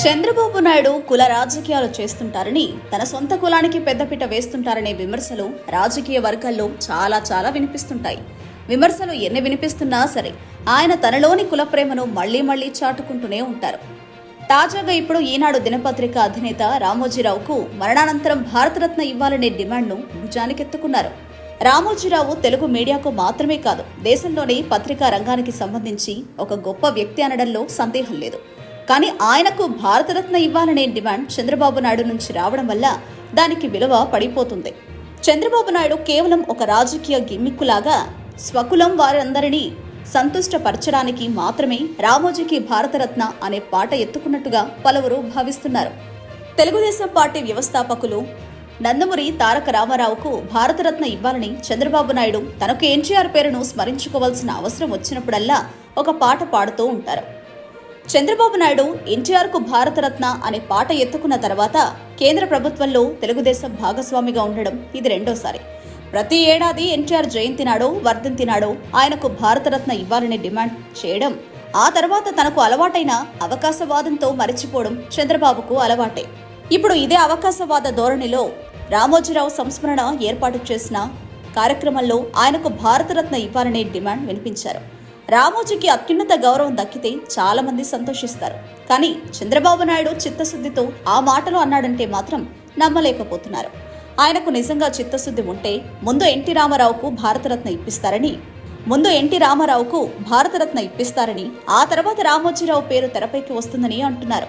చంద్రబాబు నాయుడు కుల రాజకీయాలు చేస్తుంటారని, తన సొంత కులానికి పెద్దపీట వేస్తుంటారనే విమర్శలు రాజకీయ వర్గాల్లో చాలా వినిపిస్తుంటాయి. విమర్శలు ఎన్ని వినిపిస్తున్నా సరే ఆయన తనలోని కుల ప్రేమను మళ్లీ చాటుకుంటూనే ఉంటారు. తాజాగా ఇప్పుడు ఈనాడు దినపత్రిక అధినేత రామోజీరావుకు మరణానంతరం భారతరత్న ఇవ్వాలనే డిమాండ్ను భుజానికెత్తుకున్నారు. రామోజీరావు తెలుగు మీడియాకు మాత్రమే కాదు, దేశంలోని పత్రికా రంగానికి సంబంధించి ఒక గొప్ప వ్యక్తి అనడంలో సందేహం లేదు. కానీ ఆయనకు భారతరత్న ఇవ్వాలనే డిమాండ్ చంద్రబాబు నాయుడు నుంచి రావడం వల్ల దానికి విలువ పడిపోతుంది. చంద్రబాబు నాయుడు కేవలం ఒక రాజకీయ గిమ్మిక్కులాగా స్వకులం వారందరినీ సంతుష్టపరచడానికి మాత్రమే రామోజీకి భారతరత్న అనే పాట ఎత్తుకున్నట్టుగా పలువురు భావిస్తున్నారు. తెలుగుదేశం పార్టీ వ్యవస్థాపకులు నందమూరి తారక రామారావుకు భారతరత్న ఇవ్వాలని చంద్రబాబు నాయుడు తనకు ఎన్టీఆర్ పేరును స్మరించుకోవాల్సిన అవసరం వచ్చినప్పుడల్లా ఒక పాట పాడుతూ ఉంటారు. చంద్రబాబు నాయుడు ఎన్టీఆర్కు భారతరత్న అనే పాట ఎత్తుకున్న తర్వాత కేంద్ర ప్రభుత్వంలో తెలుగుదేశం భాగస్వామిగా ఉండడం ఇది రెండోసారి. ప్రతి ఏడాది ఎన్టీఆర్ జయంతి నాడో వర్ధంతి నాడో ఆయనకు భారతరత్న ఇవ్వాలని డిమాండ్ చేయడం, ఆ తర్వాత తనకు అలవాటైన అవకాశవాదంతో మరిచిపోవడం చంద్రబాబుకు అలవాటే. ఇప్పుడు ఇదే అవకాశవాద ధోరణిలో రామోజీరావు సంస్మరణ ఏర్పాటు చేసిన కార్యక్రమంలో ఆయనకు భారతరత్న ఇవ్వాలనే డిమాండ్ వినిపించారు. రామోజీకి అత్యున్నత గౌరవం దక్కితే చాలా మంది సంతోషిస్తారు. కానీ చంద్రబాబు నాయుడు చిత్తశుద్ధితో ఆ మాటలు అన్నాడంటే మాత్రం నమ్మలేకపోతున్నారు. ఆయనకు నిజంగా చిత్తశుద్ధి ఉంటే ముందు ఎన్టీ రామారావుకు భారతరత్న ఇప్పిస్తారని ఆ తర్వాత రామోజీరావు పేరు తెరపైకి వస్తుందని అంటున్నారు.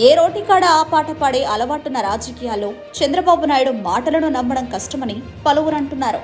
ఏ రోటికాడ ఆ పాట పాడే అలవాటున్న రాజకీయాల్లో చంద్రబాబు నాయుడు మాటలను నమ్మడం కష్టమని పలువురు అంటున్నారు.